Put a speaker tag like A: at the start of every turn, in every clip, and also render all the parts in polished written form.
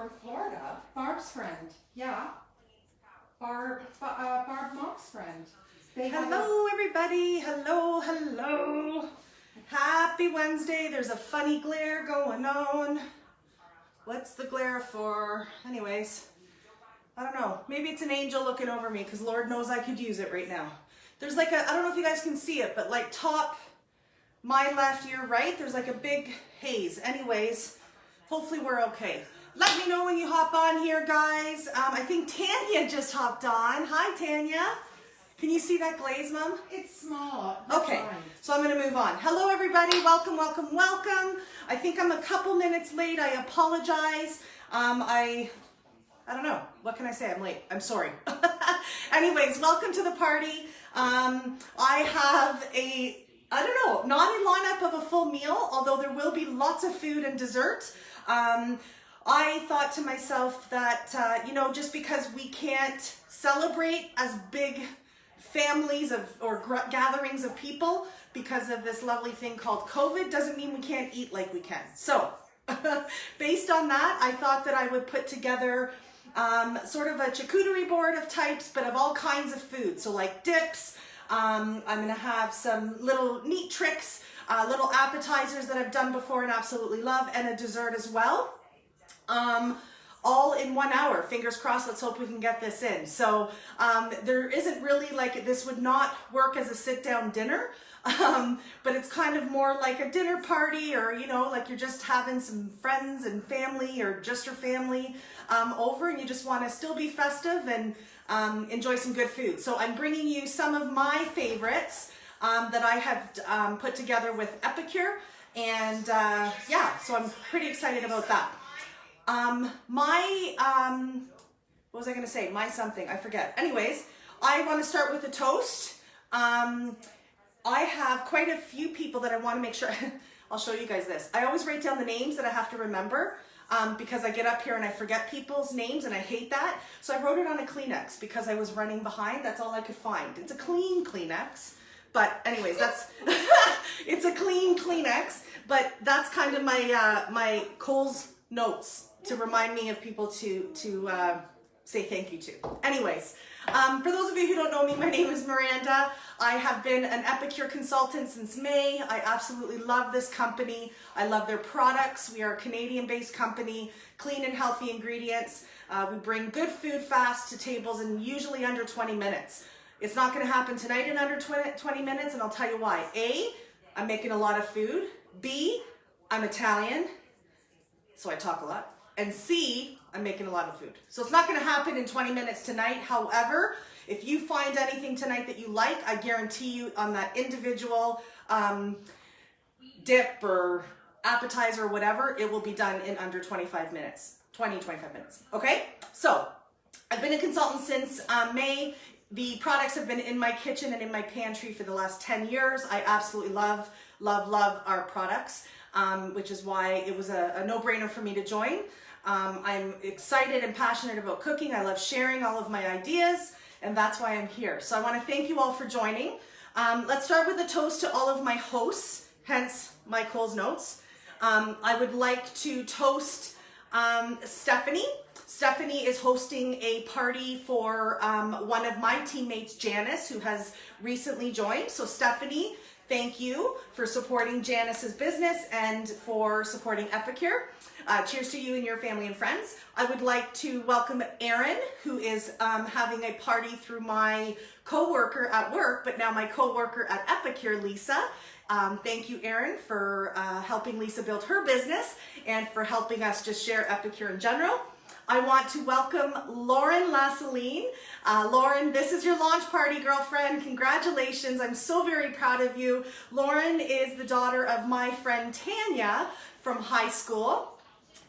A: from Florida.
B: Barb's friend. Yeah. Barb Mock's friend.
C: Hello, everybody. Hello, hello. Happy Wednesday. There's a funny glare going on. What's the glare for? Anyways, I don't know. Maybe it's an angel looking over me because Lord knows I could use it right now. There's like a, I don't know if you guys can see it, but like top, my left, your right, there's like a big haze. Anyways, hopefully we're okay. Let me know when you hop on here, guys. I think Tanya just hopped on. Hi, Tanya. Can you see that glaze, Mom?
B: It's small.
C: Okay, so I'm going to move on. Hello, everybody. Welcome, welcome, welcome. I think I'm a couple minutes late. I apologize. I don't know. What can I say? I'm late. I'm sorry. Anyways, welcome to the party. I have a, I don't know, not a lineup of a full meal, although there will be lots of food and dessert. I thought to myself that, you know, just because we can't celebrate as big families or gatherings of people because of this lovely thing called COVID doesn't mean we can't eat like we can. So based on that, I thought that I would put together sort of a charcuterie board of types, but of all kinds of food. So like dips, I'm gonna have some little neat tricks, little appetizers that I've done before and absolutely love, and a dessert as well. All in 1 hour. Fingers crossed, let's hope we can get this in. So there isn't really like, this would not work as a sit-down dinner, but it's kind of more like a dinner party, or, you know, like you're just having some friends and family, or just your family over, and you just want to still be festive and enjoy some good food. So I'm bringing you some of my favorites that I have put together with Epicure, and yeah, so I'm pretty excited about that. What was I going to say? My something, I forget. Anyways, I want to start with a toast. I have quite a few people that I want to make sure, I'll show you guys this. I always write down the names that I have to remember, because I get up here and I forget people's names and I hate that. So I wrote it on a Kleenex because I was running behind. That's all I could find. It's a clean Kleenex. But anyways, that's, it's a clean Kleenex, but that's kind of my, my Cole's notes to remind me of people to say thank you to. Anyways, for those of you who don't know me, my name is Miranda. I have been an Epicure consultant since May. I absolutely love this company. I love their products. We are a Canadian-based company, clean and healthy ingredients. We bring good food fast to tables in usually under 20 minutes. It's not going to happen tonight in under 20 minutes, and I'll tell you why. A, I'm making a lot of food. B, I'm Italian, so I talk a lot. And C, I'm making a lot of food. So it's not going to happen in 20 minutes tonight. However, if you find anything tonight that you like, I guarantee you on that individual dip or appetizer or whatever, it will be done in under 25 minutes, 25 minutes. Okay? So I've been a consultant since May. The products have been in my kitchen and in my pantry for the last 10 years. I absolutely love, love, love our products, which is why it was a no-brainer for me to join. I'm excited and passionate about cooking. I love sharing all of my ideas, and that's why I'm here. So I want to thank you all for joining. Let's start with a toast to all of my hosts, hence my Cole's notes. I would like to toast Stephanie. Stephanie is hosting a party for one of my teammates, Janice, who has recently joined. So Stephanie, thank you for supporting Janice's business and for supporting Epicure. Cheers to you and your family and friends. I would like to welcome Erin, who is having a party through my co-worker at work, but now my co-worker at Epicure, Lisa. Thank you, Erin, for helping Lisa build her business and for helping us just share Epicure in general. I want to welcome Lauren Lassaline. Lauren, this is your launch party, girlfriend. Congratulations. I'm so very proud of you. Lauren is the daughter of my friend Tanya from high school.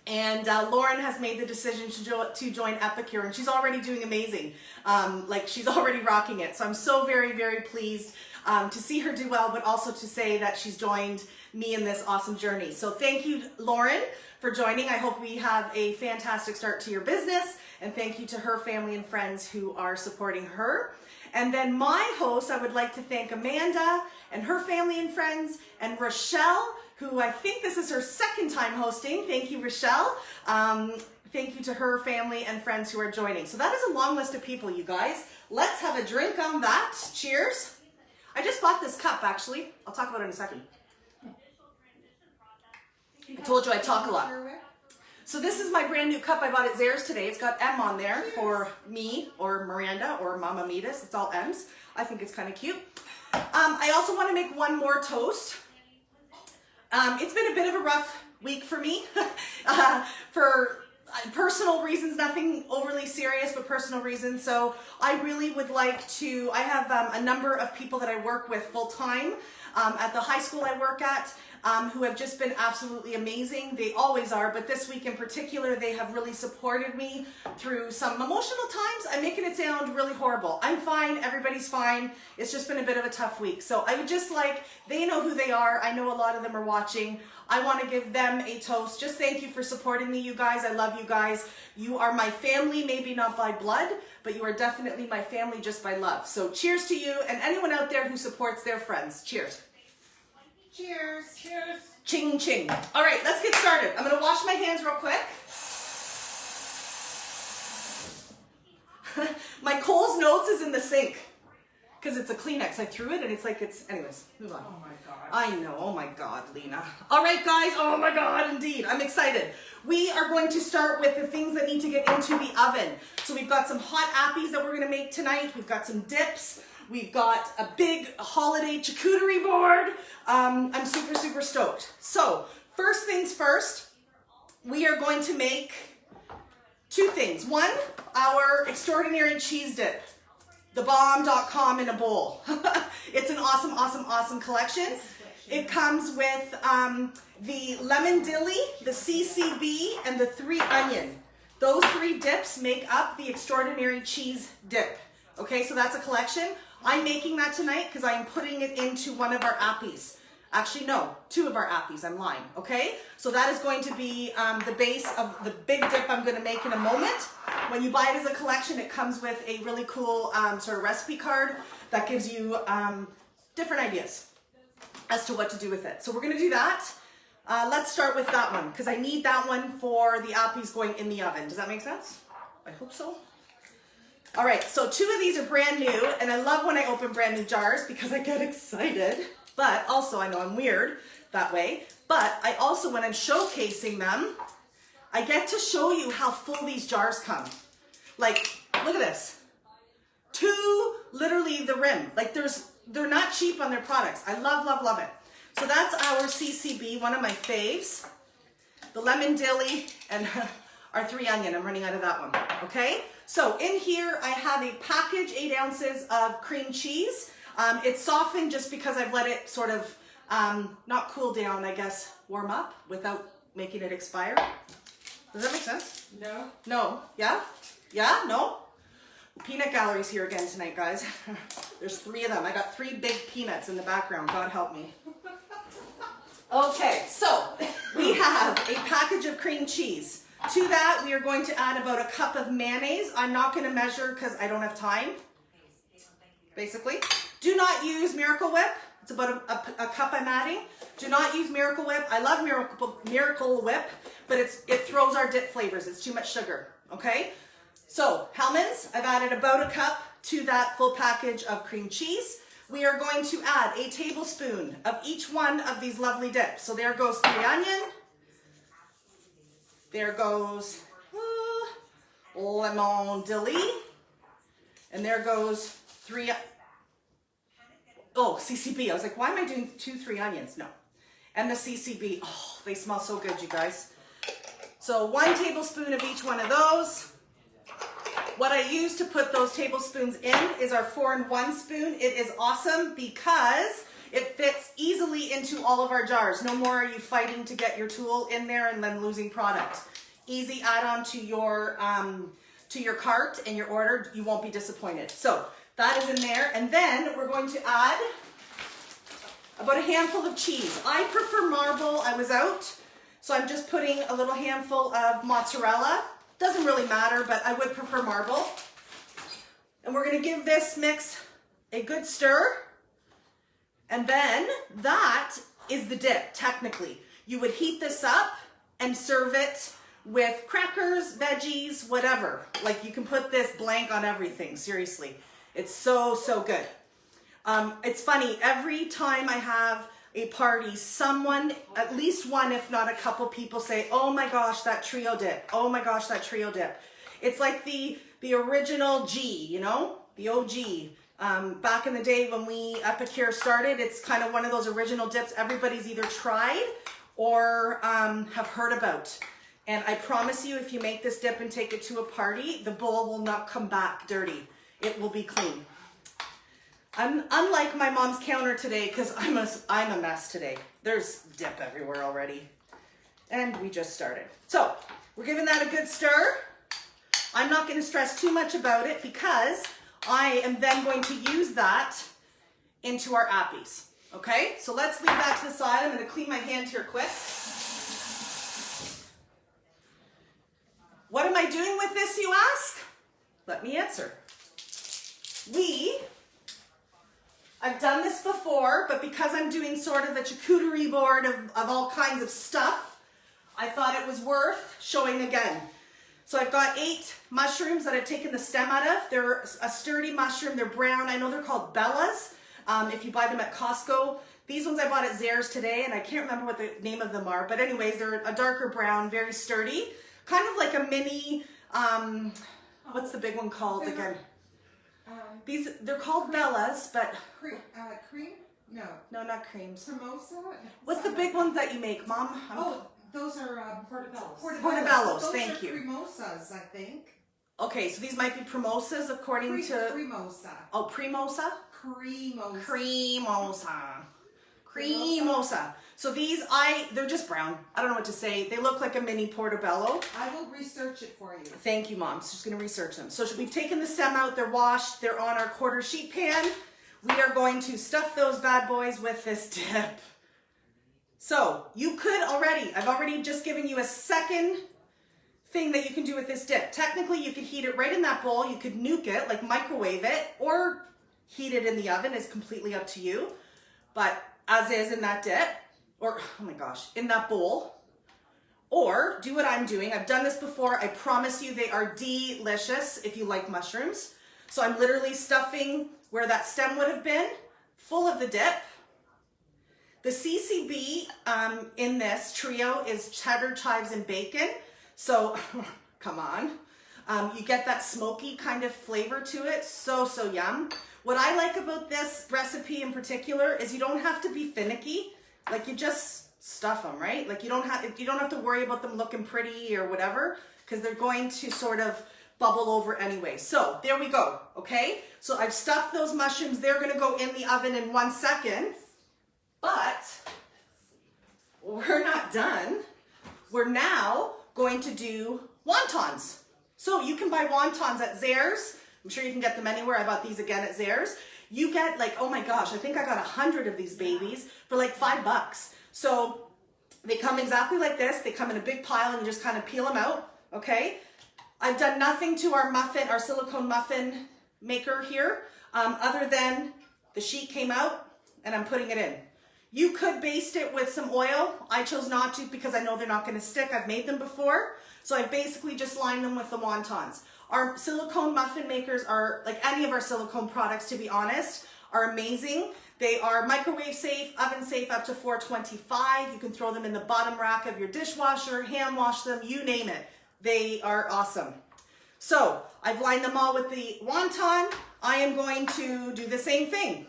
C: And Lauren has made the decision to join Epicure, and she's already doing amazing. Like, she's already rocking it. So I'm so very, very pleased to see her do well, but also to say that she's joined me in this awesome journey. So thank you, Lauren, for joining. I hope we have a fantastic start to your business, and thank you to her family and friends who are supporting her. And then my host, I would like to thank Amanda and her family and friends, and Rochelle, who I think this is her second time hosting. Thank you, Rochelle. Thank you to her family and friends who are joining. So that is a long list of people, you guys. Let's have a drink on that. Cheers. I just bought this cup, actually. I'll talk about it in a second. I told you I talk a lot. So this is my brand new cup I bought at Zehrs today. It's got M on there for me or Miranda or Mama Meadus. It's all M's. I think it's kind of cute. I also want to make one more toast. It's been a bit of a rough week for me for personal reasons, nothing overly serious, but personal reasons. So I really would like to, I have a number of people that I work with full time at the high school I work at who have just been absolutely amazing. They always are, but this week in particular, they have really supported me through some emotional times. I'm making it sound really horrible. I'm fine, everybody's fine. It's just been a bit of a tough week. So I would just like, they know who they are. I know a lot of them are watching. I want to give them a toast. Just thank you for supporting me, you guys. I love you guys. You are my family, maybe not by blood, but you are definitely my family just by love. So cheers to you and anyone out there who supports their friends. Cheers.
B: Cheers. Cheers.
C: Ching ching. All right, let's get started. I'm going to wash my hands real quick. My Kohl's Notes is in the sink because it's a Kleenex. I threw it and it's like it's, anyways, move on.
B: Oh my God.
C: I know. Oh my God, Lena. All right, guys. Oh my God, indeed. I'm excited. We are going to start with the things that need to get into the oven. So we've got some hot appies that we're going to make tonight. We've got some dips. We've got a big holiday charcuterie board. I'm super, super stoked. So first things first, we are going to make two things. One, our extraordinary cheese dip. Thebomb.com in a bowl. It's an awesome, awesome, awesome collection. It comes with the lemon dilly, the CCB, and the 3 onion. Those 3 dips make up the extraordinary cheese dip. Okay, so that's a collection. I'm making that tonight because I'm putting it into one of our appies. Actually, no, 2 of our appies, I'm lying, okay? So that is going to be the base of the big dip I'm gonna make in a moment. When you buy it as a collection, it comes with a really cool sort of recipe card that gives you different ideas as to what to do with it. So we're gonna do that. Let's start with that one because I need that one for the appies going in the oven. Does that make sense? I hope so. All right, so 2 of these are brand new, and I love when I open brand new jars because I get excited, but also I know I'm weird that way, but I also, when I'm showcasing them, I get to show you how full these jars come. Like, look at this. 2, literally the rim. Like they're not cheap on their products. I love, love, love it. So that's our CCB, one of my faves. The lemon dilly and our 3 onion. I'm running out of that one, okay? So in here, I have a package, 8 ounces of cream cheese. It's softened just because I've let it sort of, not cool down, I guess, warm up without making it expire. Does that make sense?
B: No.
C: No. Yeah? Yeah? No? Peanut gallery's here again tonight, guys. There's 3 of them. I got 3 big peanuts in the background. God help me. Okay, so we have a package of cream cheese. To that, we are going to add about a cup of mayonnaise. I'm not going to measure because I don't have time, basically. Do not use Miracle Whip. It's about a cup I'm adding. Do not use Miracle Whip. I love Miracle Whip, but it throws our dip flavors. It's too much sugar, okay? So, Hellmann's, I've added about a cup to that full package of cream cheese. We are going to add a tablespoon of each one of these lovely dips. So there goes 3 onion. There goes lemon dilly. And there goes 3, oh, CCB. I was like, why am I doing 2, 3 onions? No. And the CCB, oh, they smell so good, you guys. So 1 tablespoon of each one of those. What I use to put those tablespoons in is our 4-in-1 spoon. It is awesome because it fits easily into all of our jars. No more are you fighting to get your tool in there and then losing product. Easy add-on to your cart and your order. You won't be disappointed. So that is in there. And then we're going to add about a handful of cheese. I prefer marble. I was out, so I'm just putting a little handful of mozzarella. Doesn't really matter, but I would prefer marble. And we're going to give this mix a good stir. And then that is the dip, technically. You would heat this up and serve it with crackers, veggies, whatever. Like you can put this blank on everything, seriously. It's so, so good. It's funny, every time I have a party, someone, at least one, if not a couple people say, oh my gosh, that trio dip. Oh my gosh, that trio dip. It's like the original G, you know, the OG. Back in the day when Epicure started, it's kind of one of those original dips everybody's either tried or have heard about. And I promise you, if you make this dip and take it to a party, the bowl will not come back dirty. It will be clean. Unlike my mom's counter today, because I'm a mess today. There's dip everywhere already. And we just started. So we're giving that a good stir. I'm not going to stress too much about it because I am then going to use that into our appies. Okay, so let's leave that to the side. I'm going to clean my hand here quick. What am I doing with this, you ask? Let me answer. I've done this before, but because I'm doing sort of a charcuterie board of all kinds of stuff, I thought it was worth showing again. So I've got 8 mushrooms that I've taken the stem out of. They're a sturdy mushroom. They're brown. I know they're called Bellas if you buy them at Costco. These ones I bought at Zehrs today, and I can't remember what the name of them are. But anyways, they're a darker brown, very sturdy. Kind of like a mini, what's the big one called again? They're called Bellas, but...
B: Cream? No.
C: No, not creams.
B: Mimosa?
C: What's the big ones that you make, Mom?
B: Those are portobellos.
C: Portobellos, thank you.
B: Those are cremosas, I think.
C: Okay, so these might be premosas according to...
B: Cremosa.
C: Oh, premosa? Cremosa. So these, they're just brown. I don't know what to say. They look like a mini portobello.
B: I will research it for you.
C: Thank you, Mom. So just going to research them. So we've taken the stem out. They're washed. They're on our quarter sheet pan. We are going to stuff those bad boys with this dip. So you could I've already just given you a second thing that you can do with this dip. Technically, you could heat it right in that bowl. You could nuke it, like microwave it, or heat it in the oven. Is completely up to you. But as is in that dip, or, oh my gosh, in that bowl, or do what I'm doing. I've done this before. I promise you they are delicious if you like mushrooms. So I'm literally stuffing where that stem would have been, full of the dip. The CCB in this trio is cheddar, chives, and bacon. So, come on. You get that smoky kind of flavor to it. So, so yum. What I like about this recipe in particular is you don't have to be finicky. Like you just stuff them, right? Like you don't have to worry about them looking pretty or whatever, because they're going to sort of bubble over anyway. So there we go, okay? So I've stuffed those mushrooms. They're gonna go in the oven in 1 second, but we're not done. We're now going to do wontons. So you can buy wontons at Zehrs. I'm sure you can get them anywhere. I bought these again at Zehrs. You get like, oh my gosh, I think I got 100 of these babies for like $5. So they come exactly like this. They come in a big pile and you just kind of peel them out, okay? I've done nothing to our silicone muffin maker here, other than the sheet came out and I'm putting it in. You could baste it with some oil. I chose not to because I know they're not gonna stick. I've made them before. So I basically just lined them with the wontons. Our silicone muffin makers are, like any of our silicone products, to be honest, are amazing. They are microwave safe, oven safe up to 425. You can throw them in the bottom rack of your dishwasher, hand wash them, you name it. They are awesome. So I've lined them all with the wonton. I am going to do the same thing.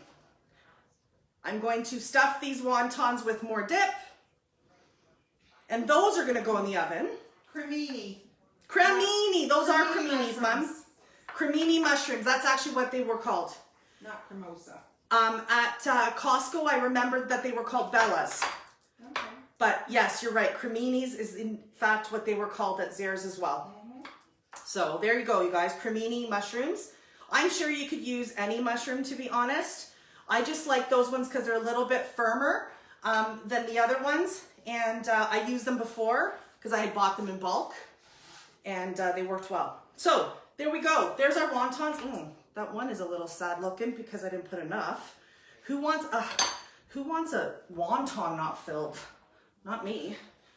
C: I'm going to stuff these wontons with more dip. And those are going to go in the oven. Cremini. Those are creminis, Mom. Cremini mushrooms. That's actually what they were called.
B: Not cremosa.
C: At Costco, I remembered that they were called Bellas.
B: Okay.
C: But yes, you're right. Creminis is in fact what they were called at Zehrs as well. So there you go, you guys. Cremini mushrooms. I'm sure you could use any mushroom, to be honest. I just like those ones because they're a little bit firmer than the other ones. And I used them before because I had bought them in bulk. And they worked well. So there we go. There's our wontons. That one is a little sad looking because I didn't put enough. Who wants Who wants a wonton not filled? Not me.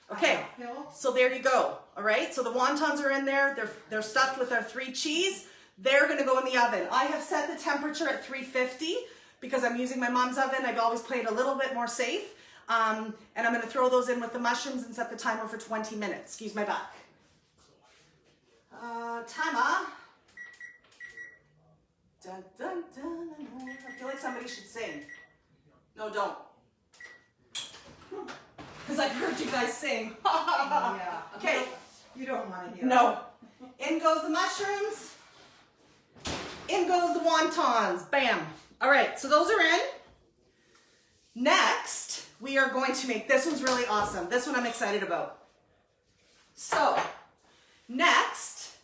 C: Okay,
B: Filled.
C: so there you go. All right, so the wontons are in there. They're stuffed with our 3 cheese. They're gonna go in the oven. I have set the temperature at 350 because I'm using my mom's oven. I've always played a little bit more safe. And I'm gonna throw those in with the mushrooms and set the timer for 20 minutes. Excuse my back. Timer. Dun, dun, dun, dun. I feel like somebody should sing. No, don't. Because I've heard you guys sing.
B: Yeah.
C: Okay.
B: You don't want to hear.
C: No. In goes the mushrooms. In goes the wontons. Bam. All right, so those are in. Next, we are going to make, this one's really awesome. This one I'm excited about. So, next,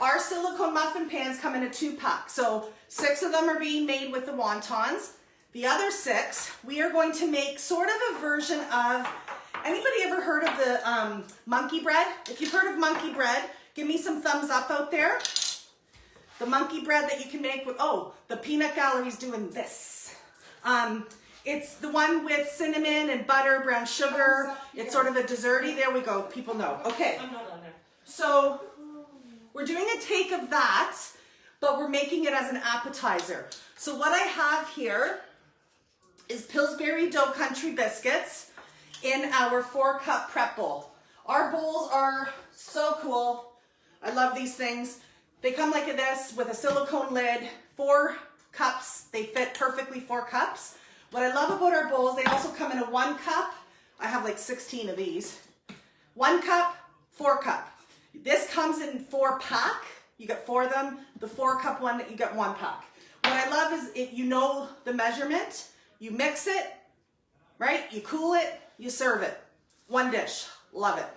C: our silicone muffin pans come in a 2-pack. So 6 of them are being made with the wontons. The other 6, we are going to make sort of a version of, anybody ever heard of the monkey bread? If you've heard of monkey bread, give me some thumbs up out there. The monkey bread that you can make with, oh, the peanut gallery's doing this. It's the one with cinnamon and butter, brown sugar. It's sort of a desserty. There we go. People know. Okay.
A: I'm not on there.
C: So we're doing a take of that, but we're making it as an appetizer. So what I have here is Pillsbury Dough Country Biscuits in our 4-cup prep bowl. Our bowls are so cool. I love these things. They come like this with a silicone lid, 4 cups. They fit perfectly 4 cups. What I love about our bowls, they also come in a 1 cup. I have like 16 of these. 1 cup, 4 cup. This comes in 4-pack. You get 4 of them. The 4-cup one, you get 1 pack. What I love is you know the measurement. You mix it, right? You cool it, you serve it. 1 dish. Love it.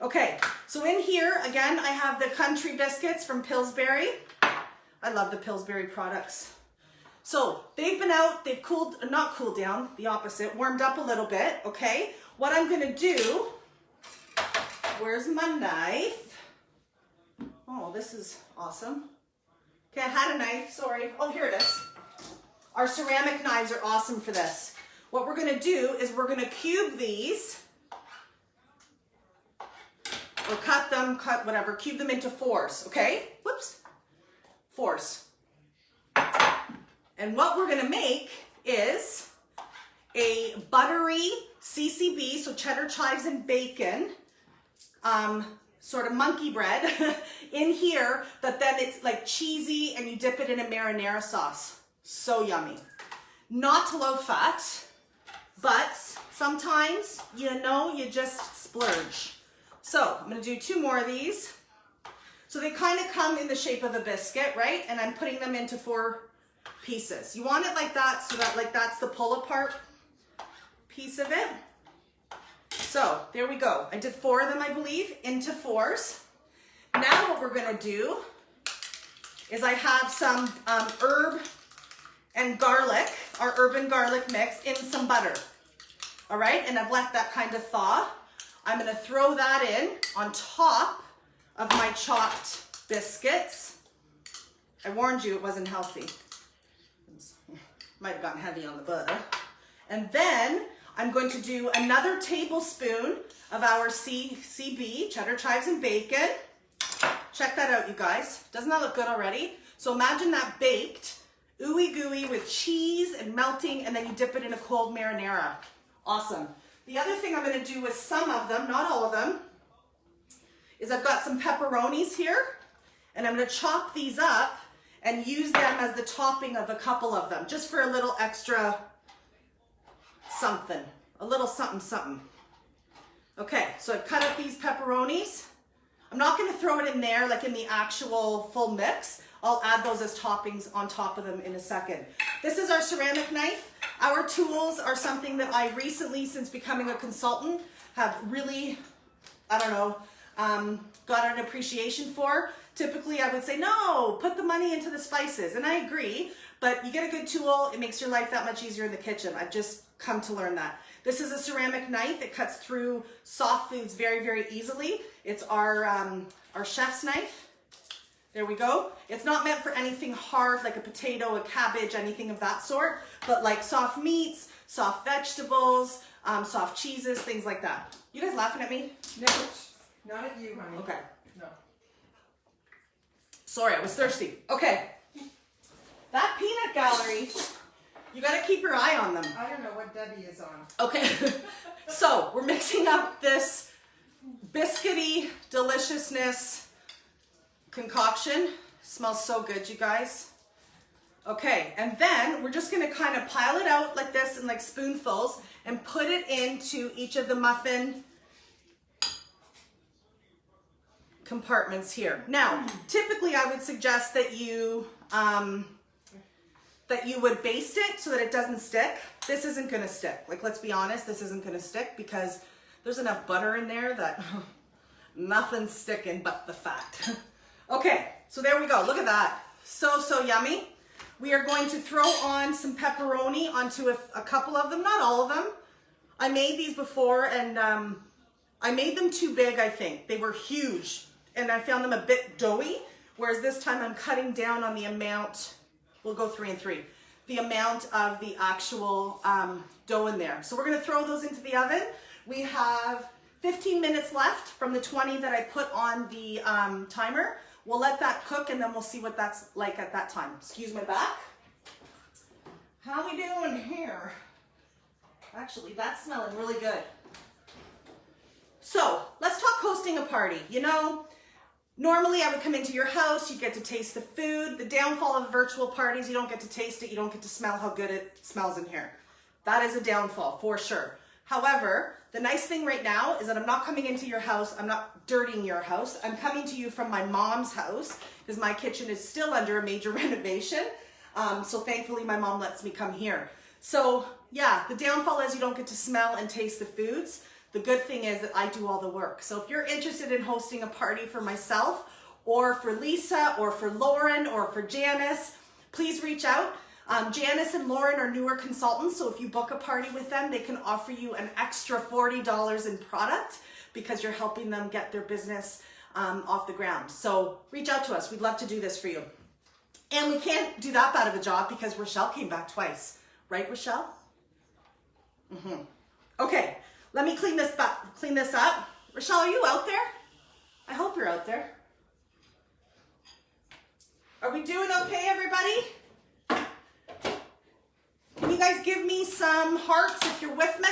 C: Okay, so in here, again, I have the country biscuits from Pillsbury. I love the Pillsbury products. So they've been out, they've cooled, not cooled down, the opposite, warmed up a little bit, okay? What I'm gonna do, where's my knife? Oh, this is awesome. Okay, I had a knife, sorry. Oh, here it is. Our ceramic knives are awesome for this. What we're gonna do is we're gonna cube these, or cube them into 4s, okay? Whoops, 4s. And what we're gonna make is a buttery CCB, so cheddar, chives, and bacon, sort of monkey bread in here, but then it's like cheesy and you dip it in a marinara sauce. So yummy. Not low fat, but sometimes, you know, you just splurge. So I'm gonna do 2 more of these. So they kind of come in the shape of a biscuit, right? And I'm putting them into 4 pieces. You want it like that, so that like that's the pull apart piece of it. So there we go. I did 4 of them, I believe, into 4s. Now what we're gonna do is I have some herb and garlic, our herb and garlic mix in some butter. All right, and I've let that kind of thaw. I'm gonna throw that in on top of my chopped biscuits. I warned you it wasn't healthy. Might have gotten heavy on the butter. And then I'm going to do another tablespoon of our CCB, cheddar, chives, and bacon. Check that out, you guys. Doesn't that look good already? So imagine that baked, ooey gooey with cheese and melting, and then you dip it in a cold marinara. Awesome. The other thing I'm gonna do with some of them, not all of them, is I've got some pepperonis here, and I'm gonna chop these up and use them as the topping of a couple of them, just for a little extra something, a little something, something. Okay, so I've cut up these pepperonis. I'm not gonna throw it in there like in the actual full mix. I'll add those as toppings on top of them in a second. This is our ceramic knife. Our tools are something that I recently, since becoming a consultant, have really, I don't know, got an appreciation for. Typically I would say, no, put the money into the spices, and I agree, but you get a good tool, it makes your life that much easier in the kitchen. I've just come to learn that. This is a ceramic knife. It cuts through soft foods very, very easily. It's our chef's knife. There we go. It's not meant for anything hard like a potato, a cabbage, anything of that sort, but like soft meats, soft vegetables, soft cheeses, things like that. You guys laughing at me?
B: No, not at you, honey.
C: Okay.
B: No.
C: Sorry, I was thirsty. Okay. That peanut gallery, you got to keep your eye on them.
B: I don't know what Debbie is on.
C: Okay. So we're mixing up this biscuity deliciousness concoction. Smells so good, you guys. Okay, and then we're just gonna kind of pile it out like this in like spoonfuls and put it into each of the muffin compartments here. Now, typically I would suggest that you would baste it so that it doesn't stick. This isn't gonna stick. Like, let's be honest, this isn't gonna stick because there's enough butter in there that nothing's sticking but the fat. Okay, so there we go. Look at that. So, so yummy. We are going to throw on some pepperoni onto a couple of them, not all of them. I made these before and I made them too big, I think. They were huge and I found them a bit doughy, whereas this time I'm cutting down on the amount, we'll go 3 and 3, the amount of the actual dough in there. So we're gonna throw those into the oven. We have 15 minutes left from the 20 that I put on the timer. We'll let that cook and then we'll see what that's like at that time. Excuse my back. How we doing here? Actually, that's smelling really good. So let's talk hosting a party. You know, normally I would come into your house, you get to taste the food. The downfall of virtual parties, you don't get to taste it, you don't get to smell how good it smells in here. That is a downfall for sure. However, the nice thing right now is that I'm not coming into your house, I'm not dirtying your house. I'm coming to you from my mom's house because my kitchen is still under a major renovation. So thankfully my mom lets me come here. So yeah, the downfall is you don't get to smell and taste the foods. The good thing is that I do all the work. So if you're interested in hosting a party for myself or for Lisa or for Lauren or for Janice, please reach out. Janice and Lauren are newer consultants, so if you book a party with them, they can offer you an extra $40 in product because you're helping them get their business off the ground. So reach out to us. We'd love to do this for you. And we can't do that bad of a job because Rochelle came back twice. Right, Rochelle? Mm-hmm. Okay, let me clean this up. Rochelle, are you out there? I hope you're out there. Are we doing okay, everybody? Can you guys give me some hearts if you're with me?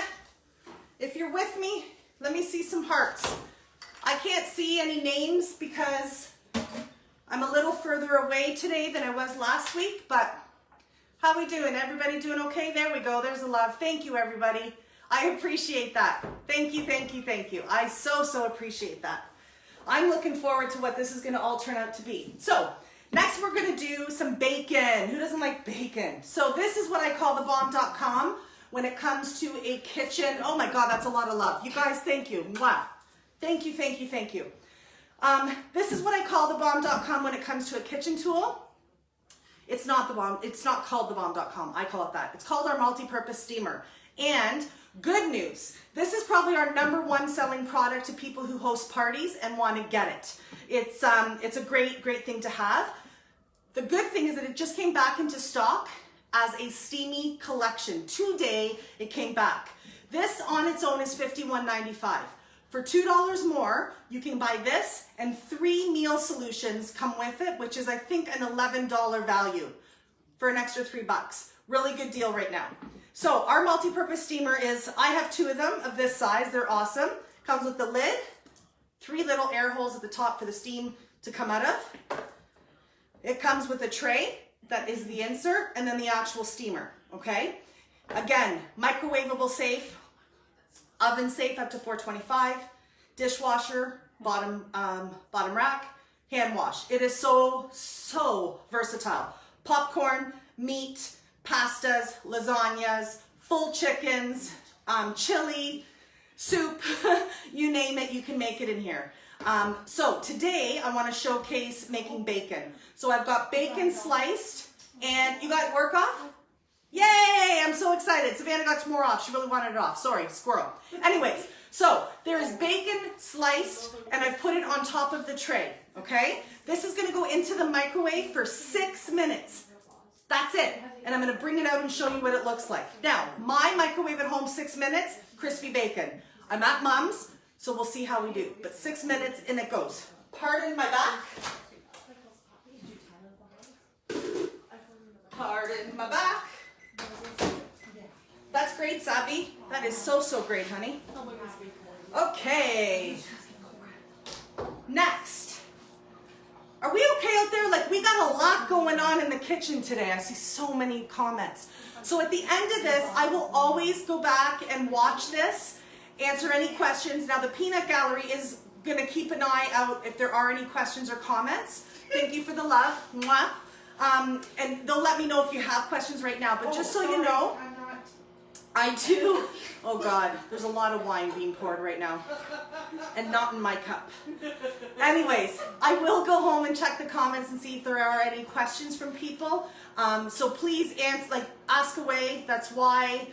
C: If you're with me, let me see some hearts. I can't see any names because I'm a little further away today than I was last week, but how we doing? Everybody doing okay? There we go. There's a love. Thank you, everybody. I appreciate that. Thank you, thank you, thank you. I so appreciate that. I'm looking forward to what this is going to all turn out to be. So, next we're going to do some bacon. Who doesn't like bacon? So this is what I call the bomb.com when it comes to a kitchen. Oh my God, that's a lot of love. You guys, thank you. Wow. Thank you, thank you, thank you. This is what I call the bomb.com when it comes to a kitchen tool. It's not the bomb. It's not called the bomb.com. I call it that. It's called our multi-purpose steamer. And good news, this is probably our #1 selling product to people who host parties and want to get it. It's a great thing to have. The good thing is that it just came back into stock as a steamy collection. Today it came back. This on its own is $51.95. For $2 more, you can buy this and 3 meal solutions come with it, which is I think an $11 value for an extra $3. Really good deal right now. So our multi-purpose steamer is, I have 2 of them of this size. They're awesome. Comes with the lid, 3 little air holes at the top for the steam to come out of. It comes with a tray that is the insert and then the actual steamer, okay? Again, microwavable safe, oven safe up to 425, dishwasher, bottom rack, hand wash. It is so versatile. Popcorn, meat, pastas, lasagnas, full chickens, chili, soup, you name it, you can make it in here. So today I want to showcase making bacon. So I've got bacon sliced, and you got work off? Yay, I'm so excited. Savannah got more off. She really wanted it off. Sorry, squirrel. Anyways, so there is bacon sliced, and I've put it on top of the tray. okay? This is gonna go into the microwave for 6 minutes. That's it. And I'm gonna bring it out and show you what it looks like. Now, my microwave at home, 6 minutes, crispy bacon. I'm at mom's, so we'll see how we do. But 6 minutes and it goes. Pardon my back. Pardon my back. That's great, Savvy. That is so, so great, honey. Okay. Next. Are we okay out there? Like, we got a lot going on in the kitchen today. I see so many comments. So at the end of this, I will always go back and watch this, answer any questions. Now, the peanut gallery is going to keep an eye out if there are any questions or comments. Thank you for the love. Mwah. And they'll let me know if you have questions right now. But just so you know, I do. Oh God, there's a lot of wine being poured right now. And not in my cup. Anyways, I will go home and check the comments and see if there are any questions from people. So please ask away. That's why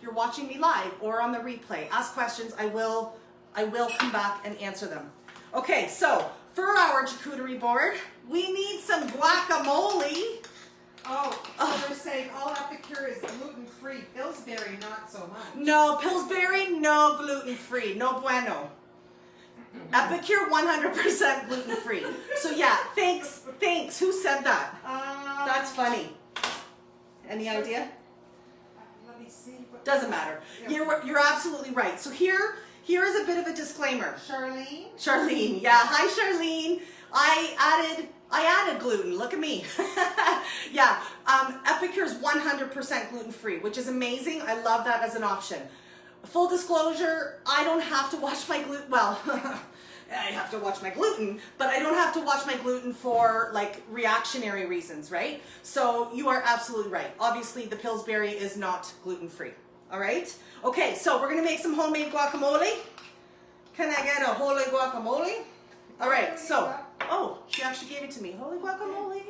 C: you're watching me live or on the replay. Ask questions. I will come back and answer them. Okay, so for our charcuterie board, we need some guacamole.
B: So they're saying all Epicure is gluten-free. Pillsbury, not so much.
C: No, Pillsbury, no gluten-free. No bueno. Epicure, 100% gluten-free. So yeah, thanks. Who said that? That's funny. Any idea?
B: Let me see.
C: Doesn't matter. Yeah. You're absolutely right. So here is a bit of a disclaimer.
B: Charlene,
C: yeah. Hi, Charlene. I added gluten. Look at me. Yeah. Epicure is 100% gluten-free, which is amazing. I love that as an option. Full disclosure, I don't have to watch my gluten. Well, I have to watch my gluten, but I don't have to watch my gluten for like reactionary reasons, right? So you are absolutely right. Obviously, the Pillsbury is not gluten-free. All right. Okay, so we're gonna make some homemade guacamole. Can I get a holy guacamole? All right, so, she actually gave it to me. Holy guacamole.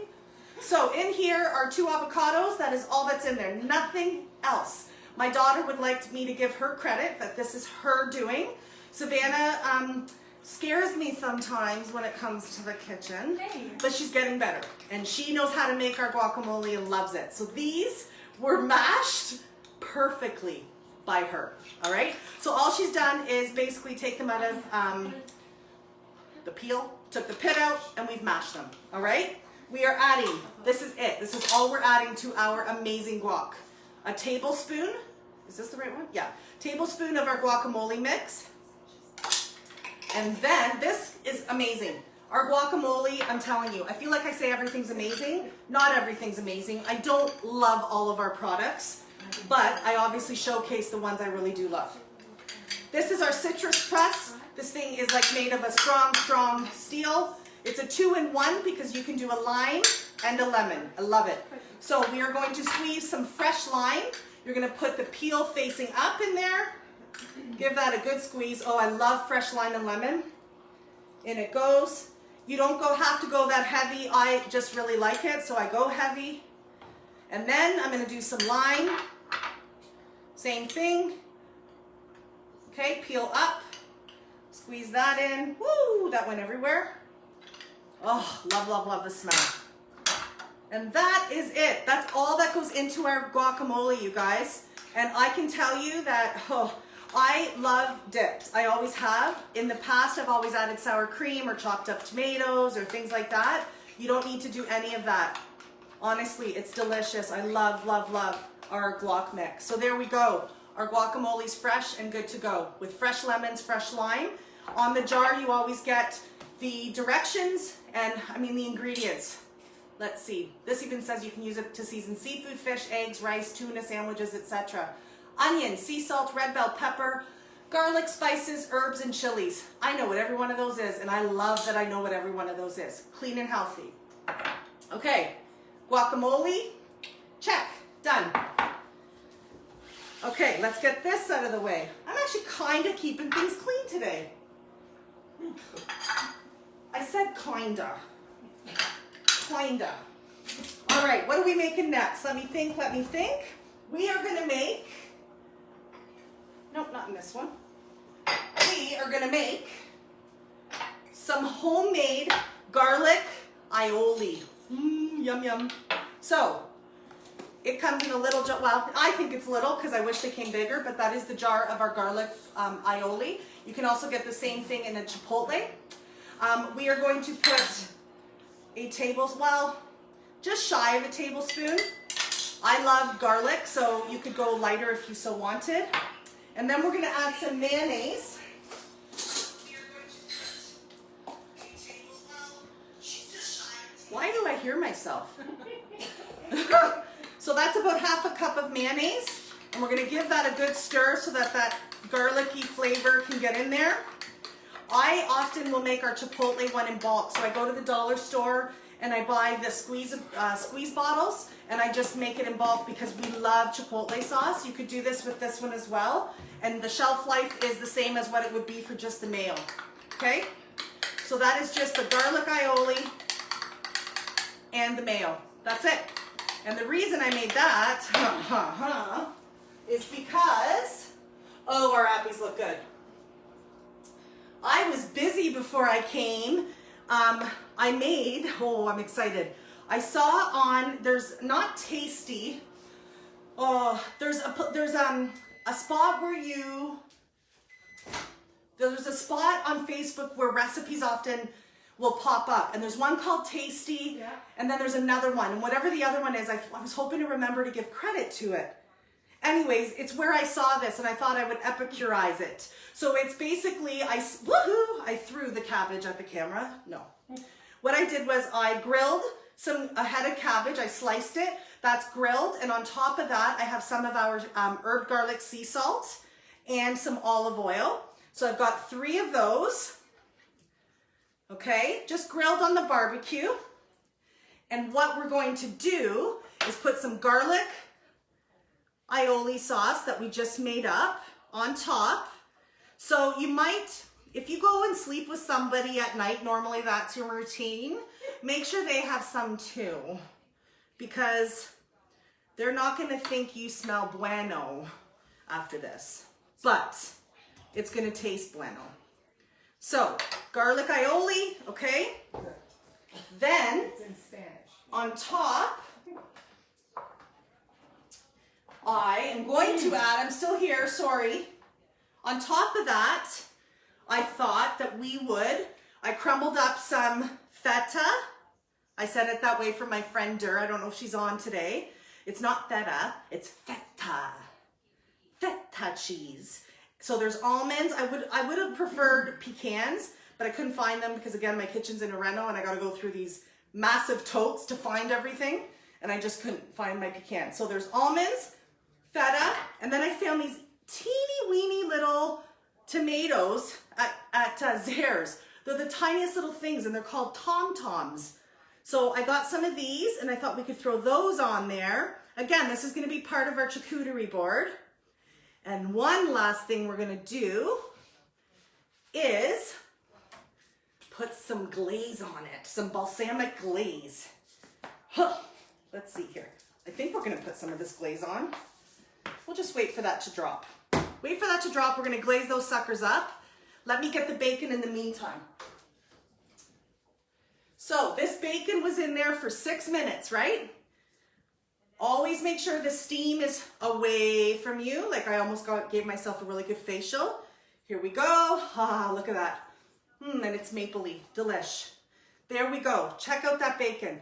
C: So in here are 2 avocados. That is all that's in there, nothing else. My daughter would like me to give her credit that this is her doing. Savannah scares me sometimes when it comes to the kitchen, but she's getting better. And she knows how to make our guacamole and loves it. So these were mashed perfectly by her, all right? So all she's done is basically take them out of the peel, took the pit out, and we've mashed them, all right? We are adding, this is it. This is all we're adding to our amazing guac. A tablespoon, is this the right one? Yeah. Tablespoon of our guacamole mix. And then, this is amazing. Our guacamole, I'm telling you, I feel like I say everything's amazing. Not everything's amazing. I don't love all of our products, but I obviously showcase the ones I really do love. This is our citrus press. This thing is like made of a strong steel. It's a 2-in-1 because you can do a lime and a lemon. I love it. So we are going to squeeze some fresh lime. You're going to put the peel facing up in there. Give that a good squeeze. Oh, I love fresh lime and lemon. In it goes. You don't have to go that heavy. I just really like it, so I go heavy. And then I'm going to do some lime. Same thing. Okay, peel up. Squeeze that in. Woo, that went everywhere. Oh, love the smell. And that is it. That's all that goes into our guacamole, you guys. And I can tell you that, I love dips. I always have. In the past, I've always added sour cream or chopped up tomatoes or things like that. You don't need to do any of that. Honestly, it's delicious. I love our guac mix. So there we go. Our guacamole's fresh and good to go with fresh lemons, fresh lime. On the jar, you always get the directions and, the ingredients. Let's see. This even says you can use it to season seafood, fish, eggs, rice, tuna, sandwiches, etc. Onion, sea salt, red bell pepper, garlic, spices, herbs, and chilies. I know what every one of those is, and I love that I know what every one of those is. Clean and healthy. Okay, guacamole, check, done. Okay, let's get this out of the way. I'm actually kind of keeping things clean today. I said kinda. Kinda. All right, what are we making next? Let me think. We are gonna make, nope, not in this one. We are gonna make some homemade garlic aioli. Yum, yum. So it comes in a little jar. Well, I think it's little because I wish they came bigger, but that is the jar of our garlic aioli. You can also get the same thing in a chipotle. We are going to put a just shy of a tablespoon. I love garlic, so you could go lighter if you so wanted. And then we're going to add some mayonnaise. Why do I hear myself? So that's about half a cup of mayonnaise. And we're going to give that a good stir so that that garlicky flavor can get in there. I often will make our chipotle one in bulk. So I go to the dollar store and I buy the squeeze bottles and I just make it in bulk because we love chipotle sauce. You could do this with this one as well. And the shelf life is the same as what it would be for just the mayo. Okay? So that is just the garlic aioli and the mayo. That's it. And the reason I made that is because, oh, our appies look good. I was busy before I came. I'm excited. I saw on, there's not Tasty. Oh, there's a spot where there's a spot on Facebook where recipes often will pop up, and there's one called Tasty, yeah. And then there's another one, and whatever the other one is, I was hoping to remember to give credit to it. Anyways, it's where I saw this, and I thought I would epicurize it. So it's basically, I threw the cabbage at the camera. No. What I did was I grilled a head of cabbage. I sliced it. That's grilled, and on top of that, I have some of our herb garlic sea salt and some olive oil. So I've got 3 of those. Okay, just grilled on the barbecue. And what we're going to do is put some garlic aioli sauce that we just made up on top. So you might, if you go and sleep with somebody at night, normally that's your routine, make sure they have some too, because they're not going to think you smell bueno after this, but it's going to taste bueno. So, garlic aioli, okay? Then,
B: It's in Spanish.
C: on top, I am going to add, I'm still here, sorry. On top of that, I thought that I crumbled up some feta. I said it that way for my friend Dur. I don't know if she's on today. It's not feta, it's feta. Feta cheese. So there's almonds. I would have preferred pecans, but I couldn't find them because, again, my kitchen's in a reno and I got to go through these massive totes to find everything, and I just couldn't find my pecans. So there's almonds, feta, and then I found these teeny weeny little tomatoes at Zehrs. They're the tiniest little things, and they're called tom-toms. So I got some of these, and I thought we could throw those on there. Again, this is going to be part of our charcuterie board. And one last thing we're going to do is put some glaze on it, some balsamic glaze. Let's see here. I think we're going to put some of this glaze on. We'll just wait for that to drop. Wait for that to drop. We're going to glaze those suckers up. Let me get the bacon in the meantime. So this bacon was in there for 6 minutes, right? Always make sure the steam is away from you. Like I almost gave myself a really good facial. Here we go. Ah, look at that. And it's mapley. Delish. There we go. Check out that bacon.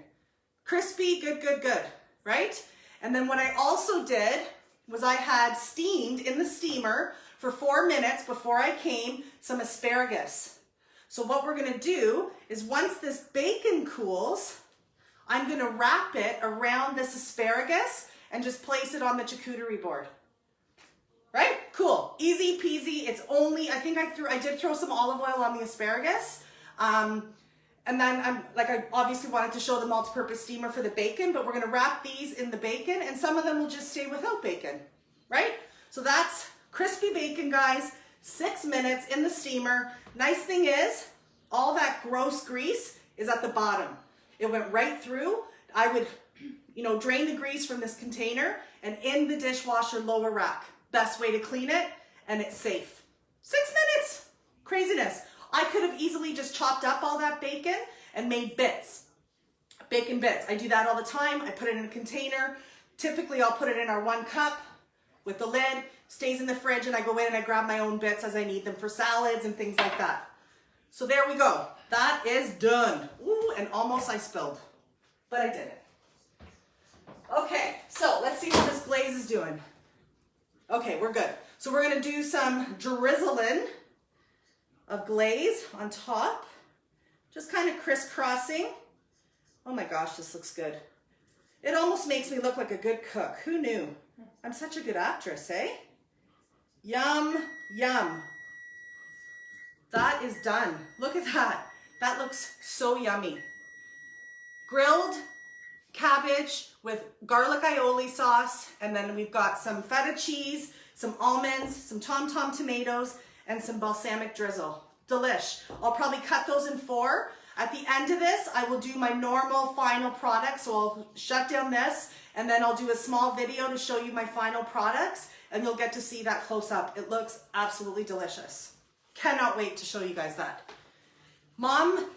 C: Crispy, good, good, good, right? And then what I also did was I had steamed in the steamer for 4 minutes before I came some asparagus. So what we're gonna do is once this bacon cools, I'm gonna wrap it around this asparagus and just place it on the charcuterie board. Right? Cool. Easy peasy. It's only, I did throw some olive oil on the asparagus. And then I obviously wanted to show the multi-purpose steamer for the bacon, but we're gonna wrap these in the bacon, and some of them will just stay without bacon, right? So that's crispy bacon, guys. 6 minutes in the steamer. Nice thing is, all that gross grease is at the bottom. It went right through. I would, drain the grease from this container and in the dishwasher lower rack. Best way to clean it, and it's safe. 6 minutes. Craziness. I could have easily just chopped up all that bacon and made bits, bacon bits. I do that all the time. I put it in a container. Typically, I'll put it in our 1 cup with the lid, stays in the fridge, and I go in and I grab my own bits as I need them for salads and things like that. So there we go. That is done. Ooh, and almost I spilled, but I did it. Okay, so let's see how this glaze is doing. Okay, we're good. So we're gonna do some drizzling of glaze on top, just kind of crisscrossing. Oh my gosh, this looks good. It almost makes me look like a good cook. Who knew? I'm such a good actress, eh? Yum, yum. That is done. Look at that. That looks so yummy. Grilled cabbage with garlic aioli sauce, and then we've got some feta cheese, some almonds, some tom tomatoes, and some balsamic drizzle. Delish. I'll probably cut those in 4. At the end of this, I will do my normal final product, so I'll shut down this, and then I'll do a small video to show you my final products, and you'll get to see that close up. It looks absolutely delicious. Cannot wait to show you guys that. Mom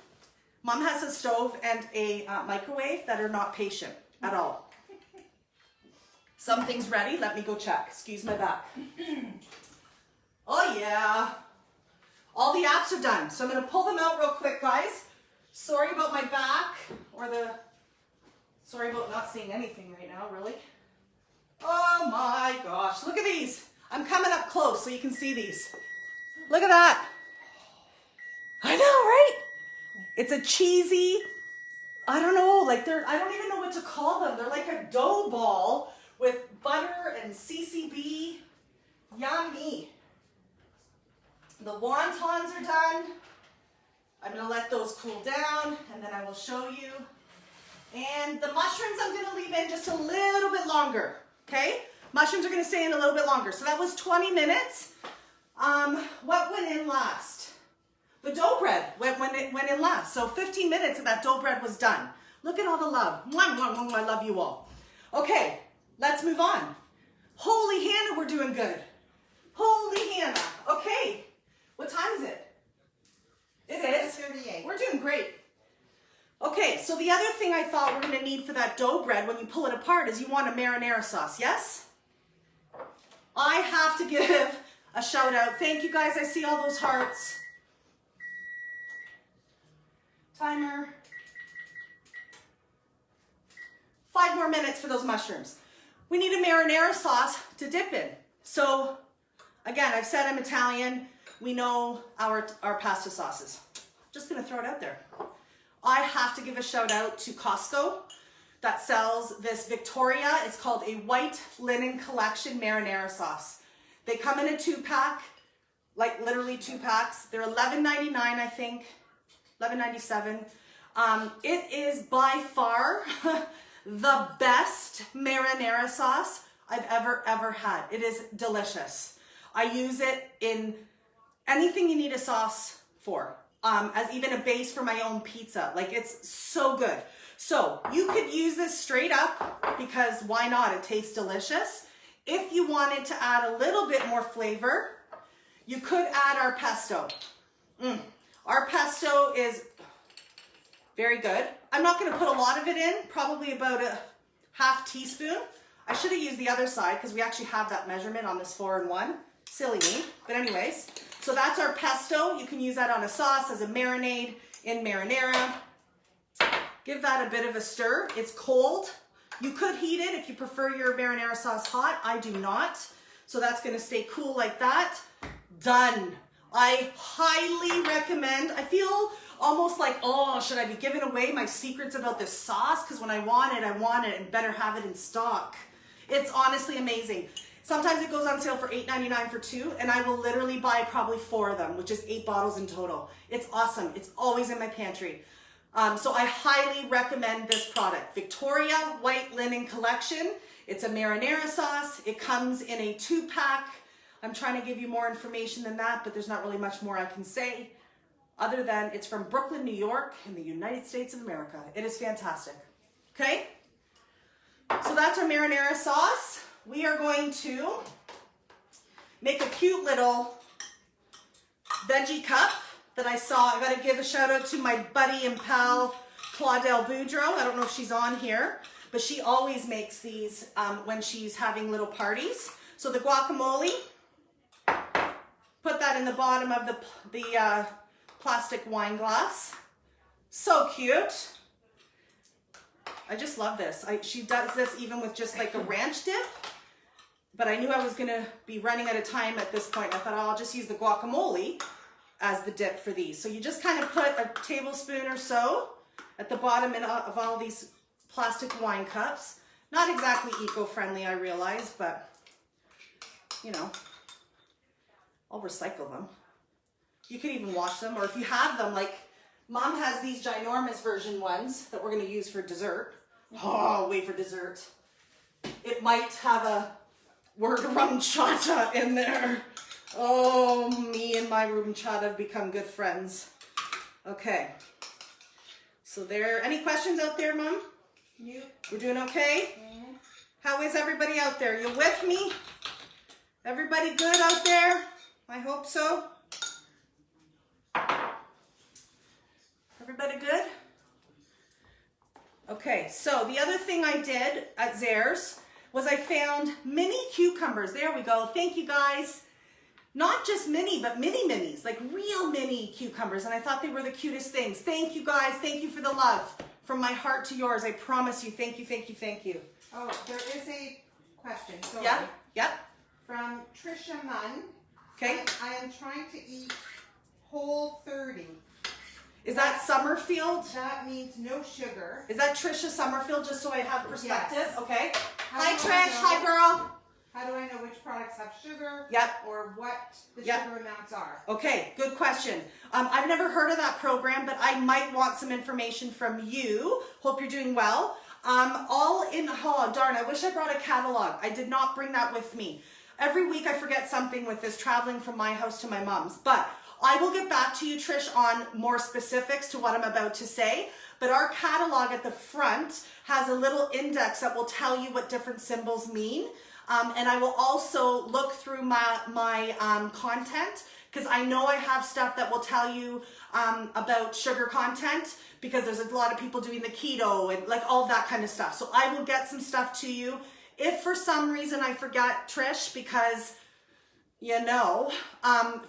C: has a stove and a microwave that are not patient at all. Something's ready. Let me go check. Excuse my back. Oh yeah. All the apps are done. So I'm going to pull them out real quick, guys. Sorry about my back, or sorry about not seeing anything right now, really. Oh my gosh. Look at these. I'm coming up close so you can see these. Look at that. I know, right? It's a cheesy, I don't know, like I don't even know what to call them. They're like a dough ball with butter and CCB. Yummy. The wontons are done. I'm gonna let those cool down, and then I will show you. And the mushrooms I'm gonna leave in just a little bit longer, okay? Mushrooms are gonna stay in a little bit longer. So that was 20 minutes. What went in last? The dough bread went in last. So 15 minutes and that dough bread was done. Look at all the love. Mwah, mwah, mwah, I love you all. Okay, let's move on. Holy Hannah, we're doing good. Holy Hannah. Okay, what time is it? It is
B: 7:38.
C: We're doing great. Okay, so the other thing I thought we're gonna need for that dough bread when you pull it apart is you want a marinara sauce, yes? I have to give a shout out. Thank you guys, I see all those hearts. Timer. 5 more minutes for those mushrooms. We need a marinara sauce to dip in. So again, I've said I'm Italian. We know our pasta sauces. Just gonna throw it out there. I have to give a shout out to Costco that sells this Victoria. It's called a white linen collection marinara sauce. They come in a 2-pack, like literally 2 packs. They're $11.99, I think, $11.97. It is by far the best marinara sauce I've ever had. It is delicious. I use it in anything you need a sauce for, as even a base for my own pizza. Like, it's so good. So you could use this straight up because why not? It tastes delicious. If you wanted to add a little bit more flavor, you could add our pesto. Our pesto is very good. I'm not gonna put a lot of it in, probably about a half teaspoon. I should have used the other side because we actually have that measurement on this 4-in-1. Silly me, but anyways. So that's our pesto. You can use that on a sauce as a marinade in marinara. Give that a bit of a stir. It's cold. You could heat it if you prefer your marinara sauce hot. I do not. So that's gonna stay cool like that. Done. I highly recommend. I feel almost like, oh, should I be giving away my secrets about this sauce? Because when I want it and better have it in stock. It's honestly amazing. Sometimes it goes on sale for $8.99 for 2, and I will literally buy probably 4 of them, which is 8 bottles in total. It's awesome. It's always in my pantry. So I highly recommend this product. Victoria White Linen Collection. It's a marinara sauce. It comes in a 2-pack. I'm trying to give you more information than that, but there's not really much more I can say other than it's from Brooklyn, New York in the United States of America. It is fantastic. Okay? So that's our marinara sauce. We are going to make a cute little veggie cup that I saw. I got to give a shout out to my buddy and pal, Claudel Boudreau. I don't know if she's on here, but she always makes these when she's having little parties. So the guacamole, put that in the bottom of the plastic wine glass. So cute. I just love this. She does this even with just like a ranch dip, but I knew I was gonna be running out of time at this point. I thought, oh, I'll just use the guacamole as the dip for these. So you just kind of put a tablespoon or so at the bottom of all these plastic wine cups. Not exactly eco-friendly, I realize, but you know, I'll recycle them. You could even wash them, or if you have them, like Mom has these ginormous version ones that we're gonna use for dessert. Oh, wait for dessert. It might have a word rum chata in there. Oh, me and my rum chata have become good friends. Okay. So any questions out there, Mom?
B: You.
C: We're doing okay?
B: Mm-hmm.
C: How is everybody out there? You with me? Everybody good out there? I hope so. Everybody good? Okay, so the other thing I did at Zehrs was I found mini cucumbers. There we go. Thank you, guys. Not just mini, but mini minis, like real mini cucumbers. And I thought they were the cutest things. Thank you, guys. Thank you for the love. From my heart to yours, I promise you. Thank you, thank you, thank you.
B: Oh, there is a question. Sorry.
C: Yeah, yeah.
B: From Trisha Munn.
C: Okay.
B: I am trying to eat Whole 30.
C: Is that Summerfield?
B: That means no sugar.
C: Is that Trisha Summerfield, just so I have perspective?
B: Yes.
C: Okay.
B: How
C: Hi,
B: do I
C: Trish.
B: know-
C: Hi, girl.
B: How do I know which products have sugar?
C: Yep.
B: Or what the
C: Yep.
B: sugar amounts are?
C: Okay, good question. I've never heard of that program, but I might want some information from you. Hope you're doing well. Oh, darn, I wish I brought a catalog. I did not bring that with me. Every week I forget something with this traveling from my house to my mom's, but I will get back to you, Trish, on more specifics to what I'm about to say. But our catalog at the front has a little index that will tell you what different symbols mean. And I will also look through my content, because I know I have stuff that will tell you about sugar content, because there's a lot of people doing the keto and like all that kind of stuff. So I will get some stuff to you. If for some reason I forget, Trish, because you know,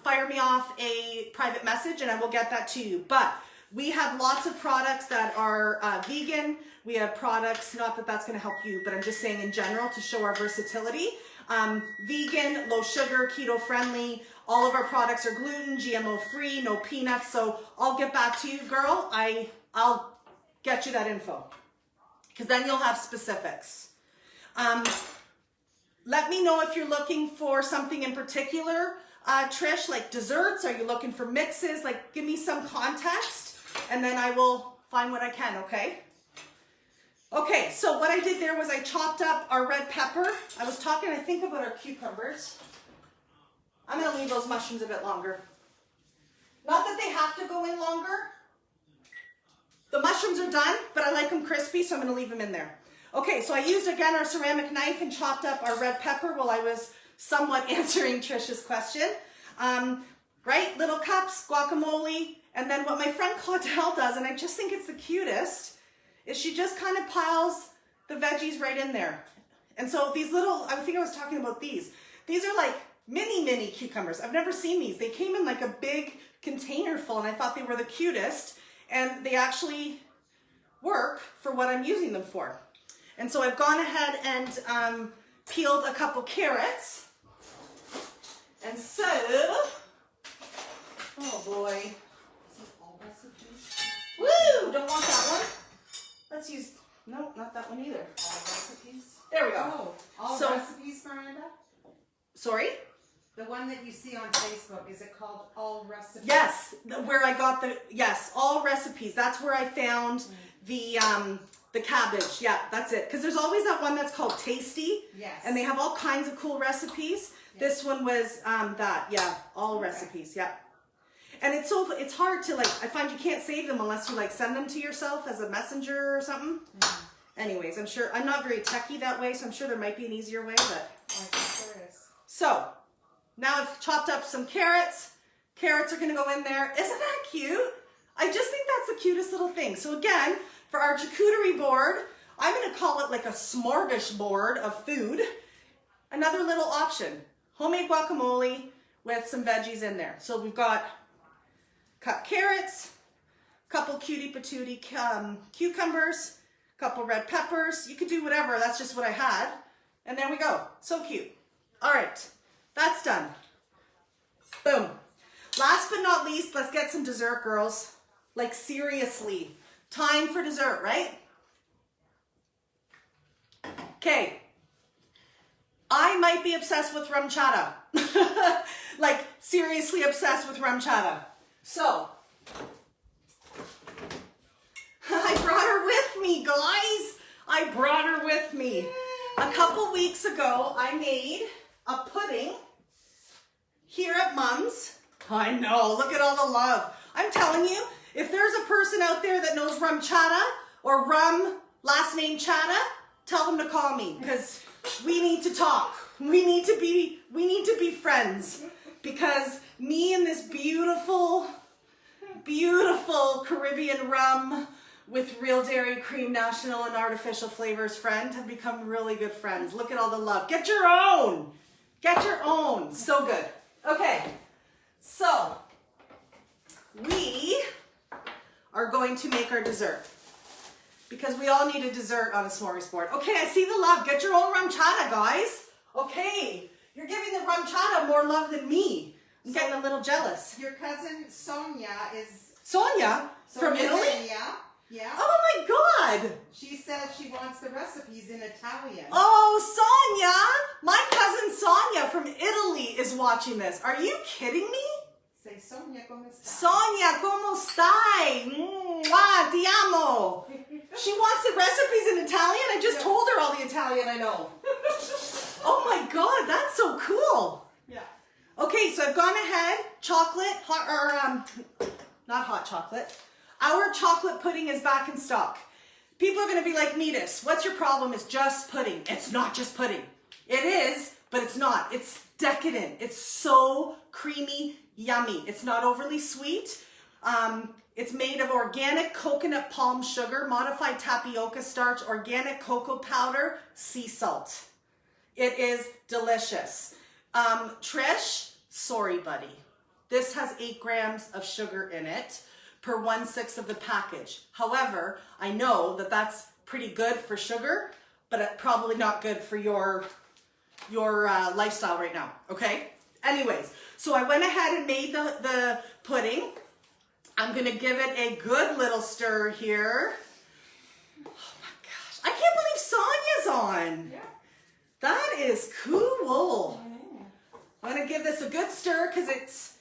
C: fire me off a private message and I will get that to you. But we have lots of products that are vegan. We have products, not that that's going to help you, but I'm just saying in general to show our versatility. Vegan, low sugar, keto friendly. All of our products are gluten, GMO free, no peanuts. So I'll get back to you, girl. I'll get you that info, because then you'll have specifics. Let me know if you're looking for something in particular, Trish, like desserts. Are you looking for mixes? Like, give me some context, and then I will find what I can, okay? Okay, so what I did there was I chopped up our red pepper. I was talking, I think, about our cucumbers. I'm gonna leave those mushrooms a bit longer. Not that they have to go in longer. The mushrooms are done, but I like them crispy, so I'm gonna leave them in there. Okay, so I used, again, our ceramic knife and chopped up our red pepper while I was somewhat answering Trish's question. Right, little cups, guacamole, and then what my friend Claudel does, and I just think it's the cutest, is she just kind of piles the veggies right in there. And so these little, I think I was talking about these. These are like mini cucumbers. I've never seen these. They came in like a big container full, and I thought they were the cutest, and they actually work for what I'm using them for. And so I've gone ahead and peeled a couple carrots. And so, oh boy.
B: Is it all recipes?
C: Woo! Don't want that one. Let's use, no, not that one either.
B: All recipes?
C: There we go.
B: Oh, all
C: So-
B: recipes, Miranda?
C: Sorry?
B: The one that you see on Facebook, is it called All Recipes?
C: Yes, where I got yes, all recipes. That's where I found the cabbage. Yeah, that's it. Because there's always that one that's called Tasty.
B: Yes.
C: And they have all kinds of cool recipes. This one was all
B: Okay.
C: recipes. Yeah. And it's hard to, like, I find you can't save them unless you like send them to yourself as a messenger or something. Anyways, I'm not very techie that way, so I'm sure there might be an easier way, but.
B: I think there is.
C: So, now I've chopped up some carrots, Carrots are gonna go in there. Isn't that cute? I just think that's the cutest little thing. So again, for our charcuterie board, I'm gonna call it like a smorgasbord of food. Another little option, homemade guacamole with some veggies in there. So we've got cut carrots, couple cutie patootie cucumbers, couple red peppers. You could do whatever, that's just what I had. And there we go, so cute. All right, that's done. Boom. Last but not least, let's get some dessert, girls. Like seriously, time for dessert, right? Okay, I might be obsessed with rum chata. Like seriously obsessed with rum chata. So, I brought her with me, guys. I brought her with me. A couple weeks ago, I made a pudding here at Mom's. I know, look at all the love. I'm telling you, if there's a person out there that knows rum chata or rum last name chata, tell them to call me because we need to talk. We need to be friends because me and this beautiful, beautiful Caribbean rum with real dairy, cream, natural and artificial flavors friend have become really good friends. Look at all the love. Get your own. Get your own. So good. Okay. So we are going to make our dessert because we all need a dessert on a smorgasbord. Okay, I see the love. Get your own rum chata, guys. Okay, you're giving the rum chata more love than me. I'm getting a little jealous.
B: Your cousin Sonia is...
C: Sonia from Italy?
B: Yeah. Yeah.
C: Oh my God.
B: She says she wants the recipes in Italian.
C: Oh, Sonia. My cousin Sonia from Italy is watching this. Are you kidding me?
B: Say, Sonia, come stai?
C: Sonia, como stai? Mwah, ti amo. She wants the recipes in Italian? I just told her all the Italian I know. Oh my God, that's so cool.
B: Yeah.
C: Okay, so I've gone ahead, chocolate, not hot chocolate. Our chocolate pudding is back in stock. People are gonna be like, Meadus, what's your problem? It's just pudding. It's not just pudding. It is, but it's not. It's decadent. It's so creamy, yummy. It's not overly sweet. It's made of organic coconut palm sugar, modified tapioca starch, organic cocoa powder, sea salt. It is delicious. Trish, sorry buddy. This has 8 grams of sugar in it per 1/6 of the package. However, I know that that's pretty good for sugar, but probably not good for your lifestyle right now, okay? Anyways, so I went ahead and made the pudding. I'm gonna give it a good little stir here. Oh my gosh, I can't believe Sonia's on.
B: Yeah.
C: That is cool. I'm gonna give this a good stir because it's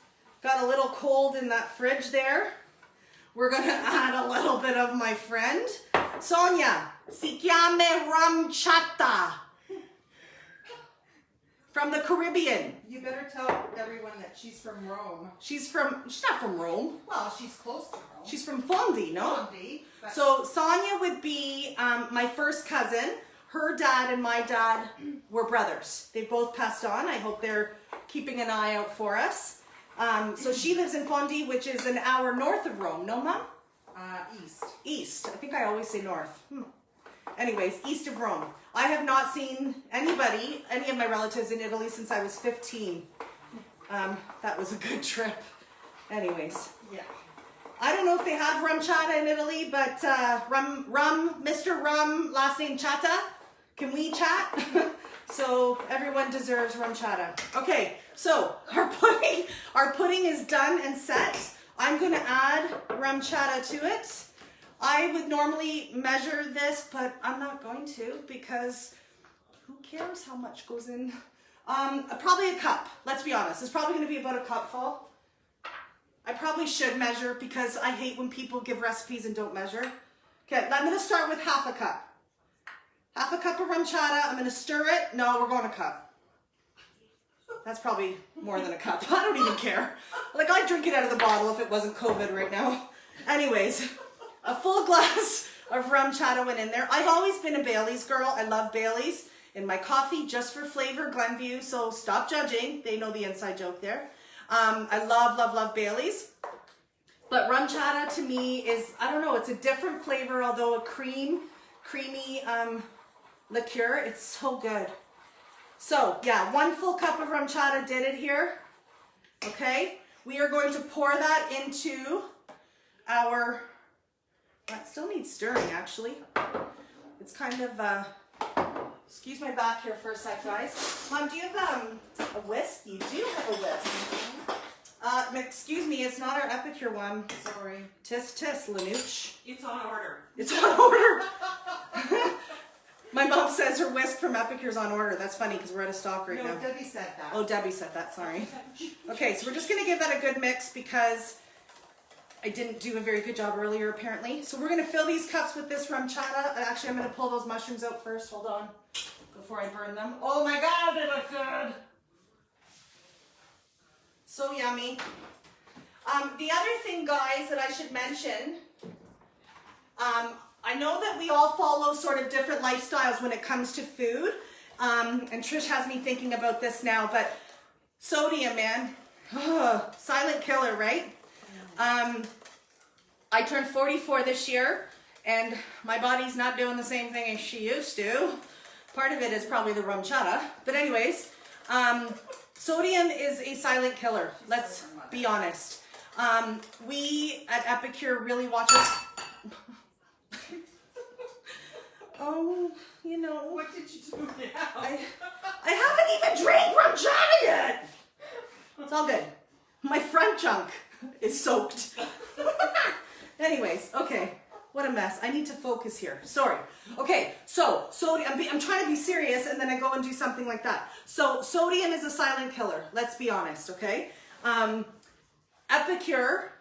C: got a little cold in that fridge there. We're gonna add a little bit of my friend. Sonia, si chiama rum chata. From the Caribbean.
B: You better tell everyone that she's from Rome.
C: She's not from Rome.
B: Well, she's close to Rome.
C: She's from Fondi, no?
B: Fondi, but...
C: So Sonia would be my first cousin. Her dad and my dad were brothers. They both passed on. I hope they're keeping an eye out for us. So she lives in Fondi, which is an hour north of Rome. No, Mom?
B: East.
C: East. I think I always say north. Anyways, east of Rome. I have not seen any of my relatives in Italy since I was 15. That was a good trip. Anyways.
B: Yeah.
C: I don't know if they have rum chata in Italy, but Mr. Rum, last name Chata. Can we chat? So everyone deserves rum chata. Okay, so our pudding is done and set. I'm gonna add rum chata to it. I would normally measure this, but I'm not going to because who cares how much goes in? Probably a cup, let's be honest. It's probably gonna be about a cup full. I probably should measure because I hate when people give recipes and don't measure. Okay, I'm gonna start with half a cup. Half a cup of rum chata, I'm gonna stir it. No, we're going a cup. That's probably more than a cup. I don't even care. Like, I'd drink it out of the bottle if it wasn't COVID right now. Anyways, a full glass of rum chata went in there. I've always been a Bailey's girl. I love Bailey's in my coffee just for flavor, Glenview, so stop judging. They know the inside joke there. I love, love, love Bailey's. But rum chata to me is, I don't know, it's a different flavor, although a creamy liqueur. It's so good. So yeah, 1 full cup of rum chata did it here. Okay, we are going to pour that into our, that still needs stirring actually. It's kind of, excuse my back here for a sec, guys. Mom, do you have a whisk? You do have a whisk. Excuse me, it's not our Epicure one.
B: Sorry.
C: Tisk tisk, Lanooch.
B: It's on order.
C: It's on order. My mom says her whisk from Epicure's on order. That's funny because we're out of stock right now.
B: No, Debbie said that.
C: Oh, Debbie said that, sorry. Okay, so we're just gonna give that a good mix because I didn't do a very good job earlier apparently. So we're gonna fill these cups with this rum chata. Actually, I'm gonna pull those mushrooms out first, hold on, before I burn them. Oh my God, they look good. So yummy. The other thing, guys, that I should mention, I know that we all follow sort of different lifestyles when it comes to food. And Trish has me thinking about this now, but sodium, man, silent killer, right? I turned 44 this year and my body's not doing the same thing as she used to. Part of it is probably the rum chata, but anyways, sodium is a silent killer. Let's be honest. We at Epicure really watch it. Oh, you know.
B: What did you do now?
C: I haven't even drank rum chata yet. It's all good. My front chunk is soaked. Anyways, okay. What a mess. I need to focus here. Sorry. Okay, so sodium, I'm trying to be serious and then I go and do something like that. So sodium is a silent killer. Let's be honest, okay? Epicure,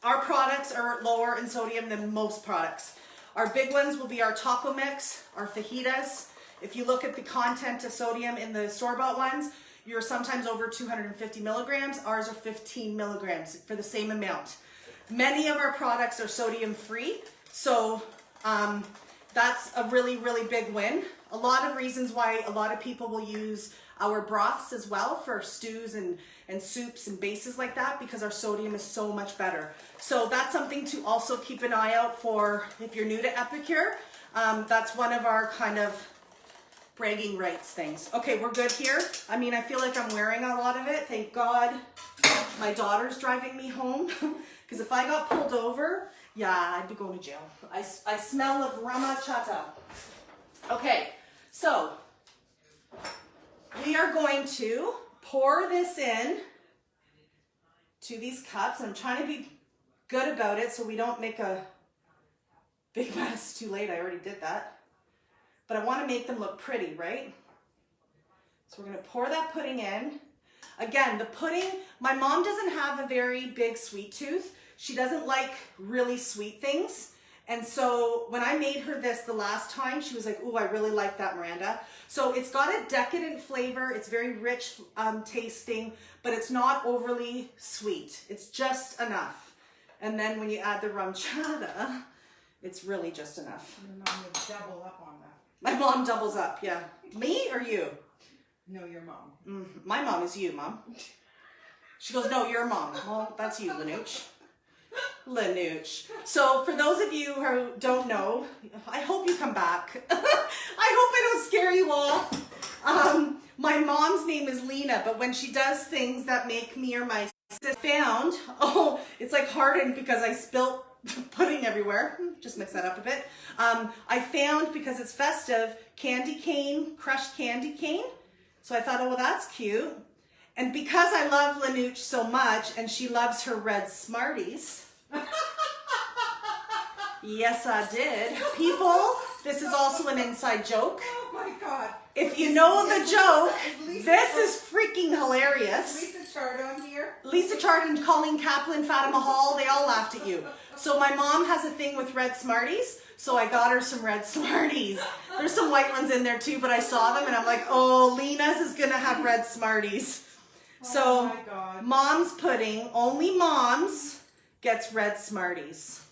C: our products are lower in sodium than most products. Our big ones will be our taco mix, our fajitas. If you look at the content of sodium in the store-bought ones, you're sometimes over 250 milligrams. Ours are 15 milligrams for the same amount. Many of our products are sodium free, so that's a really, really big win. A lot of reasons why a lot of people will use our broths as well for stews and soups and bases like that because our sodium is so much better. So that's something to also keep an eye out for if you're new to Epicure. That's one of our kind of bragging rights things. Okay, we're good here. I mean, I feel like I'm wearing a lot of it. Thank God my daughter's driving me home because if I got pulled over, yeah, I'd be going to jail. I smell of rum chata. Okay, so we are going to pour this in to these cups. I'm trying to be good about it so we don't make a big mess. Too late, I already did that. But I want to make them look pretty, right? So we're going to pour that pudding in. Again, the pudding, my mom doesn't have a very big sweet tooth. She doesn't like really sweet things. And so when I made her this the last time, she was like, ooh, I really like that, Miranda. So it's got a decadent flavor. It's very rich tasting, but it's not overly sweet. It's just enough. And then when you add the rum chata, it's really just enough.
B: Your mom would double up on that.
C: My mom doubles up, yeah. Me or you?
B: No, your mom.
C: My mom is you, Mom. She goes, no, your mom. Well, that's you, Lanooch. Lanooch. So for those of you who don't know, I hope you come back. I hope I don't scare you off. My mom's name is Lena, but when she does things that make me or my sister found, oh, it's like hardened because I spilt pudding everywhere. Just mix that up a bit. I found, because it's festive, candy cane, crushed candy cane. So I thought, oh, well, that's cute. And because I love Lanooch so much, and she loves her red Smarties. Yes, I did. People, this is also an inside joke.
B: Oh my God.
C: If you know the joke, this is freaking hilarious.
B: Lisa Chardon here.
C: Lisa Chardon, Colleen Kaplan, Fatima Hall, they all laughed at you. So my mom has a thing with red Smarties, so I got her some red Smarties. There's some white ones in there too, but I saw them and I'm like, oh, Lena's is gonna have red Smarties. So,
B: oh my God.
C: Mom's pudding, only Mom's gets red Smarties.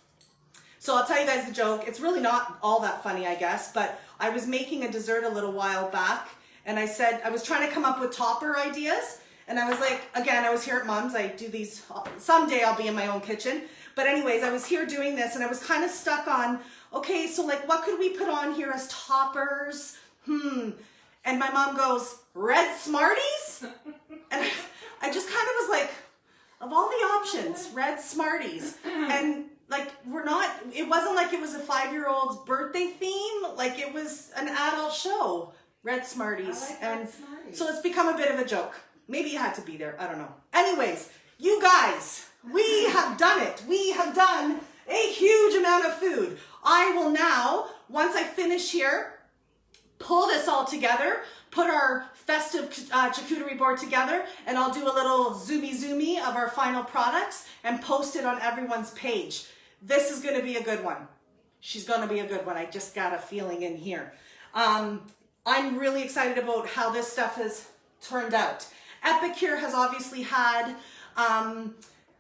C: So I'll tell you guys the joke. It's really not all that funny, I guess, but I was making a dessert a little while back and I said, I was trying to come up with topper ideas And I was like, again, I was here at Mom's. I do these, someday I'll be in my own kitchen. But anyways, I was here doing this and I was kind of stuck on, okay, so like what could we put on here as toppers? And my mom goes, red Smarties? And I just kind of was like, of all the options, red Smarties. And like, it wasn't like it was a 5-year-old's birthday theme. Like it was an adult show, red Smarties.
B: I like
C: and
B: red Smarties.
C: so it's become a bit of a joke. Maybe you had to be there, I don't know. Anyways, you guys, we have done it. We have done a huge amount of food. I will now, once I finish here, pull this all together, put our festive charcuterie board together, and I'll do a little zoomy of our final products and post it on everyone's page. This is gonna be a good one. She's gonna be a good one. I just got a feeling in here. I'm really excited about how this stuff has turned out. Epicure has obviously had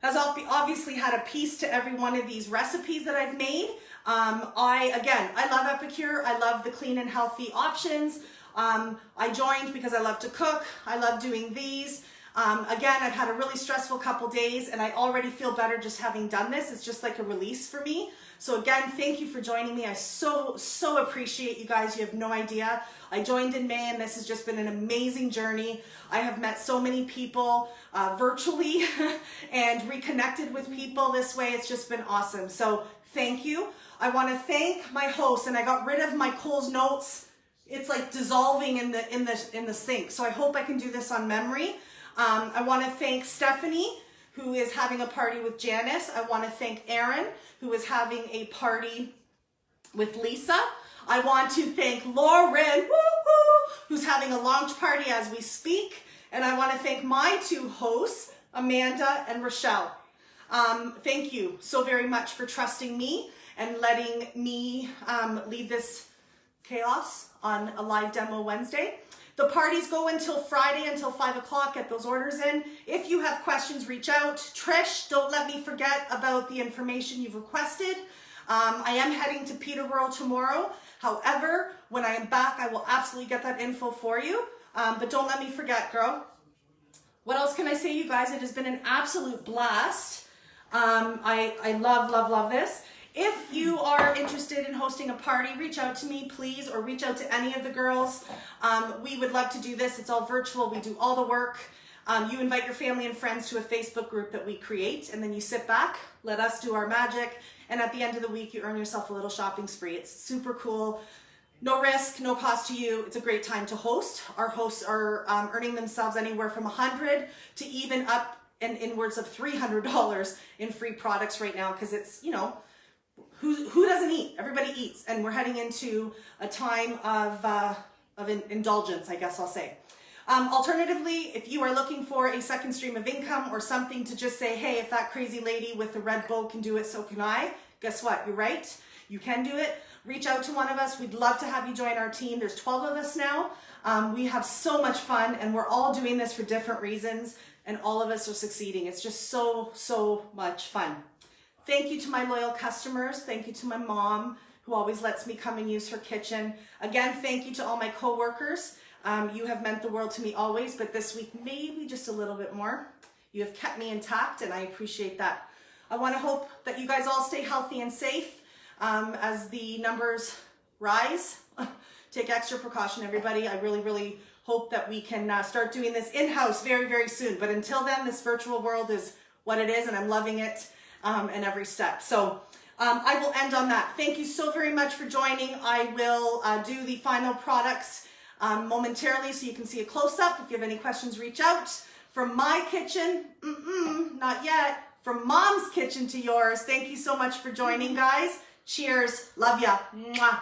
C: a piece to every one of these recipes that I've made. I love Epicure. I love the clean and healthy options. I joined because I love to cook. I love doing these. Again, I've had a really stressful couple days and I already feel better just having done this. It's just like a release for me. So again, thank you for joining me. I so appreciate you guys. You have no idea. I joined in May and this has just been an amazing journey. I have met so many people virtually and reconnected with people this way. It's just been awesome. So thank you. I want to thank my host, and I got rid of my Cole's notes. It's like dissolving in the sink. So I hope I can do this on memory. I want to thank Stephanie, who is having a party with Janice. I want to thank Aaron, who is having a party with Lisa. I want to thank Lauren, who's having a launch party as we speak. And I want to thank my 2 hosts, Amanda and Rochelle. Thank you so very much for trusting me and letting me lead this chaos on a live demo Wednesday. The parties go until Friday, until 5 o'clock. Get those orders in. If you have questions, reach out. Trish, don't let me forget about the information you've requested. I am heading to Peterborough tomorrow. However, when I am back, I will absolutely get that info for you. But don't let me forget, girl. What else can I say, you guys? It has been an absolute blast. I love this. If you are interested in hosting a party, reach out to me, please, or reach out to any of the girls. We would love to do this. It's all virtual. We do all the work. You invite your family and friends to a Facebook group that we create, and then you sit back, let us do our magic, and at the end of the week, you earn yourself a little shopping spree. It's super cool. No risk, no cost to you. It's a great time to host. Our hosts are earning themselves anywhere from $100 to even up and inwards of $300 in free products right now, because it's, you know, who doesn't eat? Everybody eats, and we're heading into a time of indulgence, I guess I'll say. Alternatively, if you are looking for a second stream of income or something to just say, hey, if that crazy lady with the red bow can do it, so can I. Guess what? You're right. You can do it. Reach out to one of us. We'd love to have you join our team. There's 12 of us now. We have so much fun, and we're all doing this for different reasons, and all of us are succeeding. It's just so much fun. Thank you to my loyal customers. Thank you to my mom, who always lets me come and use her kitchen. Again, thank you to all my coworkers. You have meant the world to me always, but this week, maybe just a little bit more. You have kept me intact, and I appreciate that. I want to hope that you guys all stay healthy and safe as the numbers rise. Take extra precaution, everybody. I really hope that we can start doing this in-house very soon. But until then, this virtual world is what it is, and I'm loving it in every step. So I will end on that. Thank you so very much for joining. I will do the final products momentarily so you can see a close-up. If you have any questions, reach out. From my kitchen, not yet. From Mom's kitchen to yours. Thank you so much for joining, guys. Cheers. Love ya. Mwah.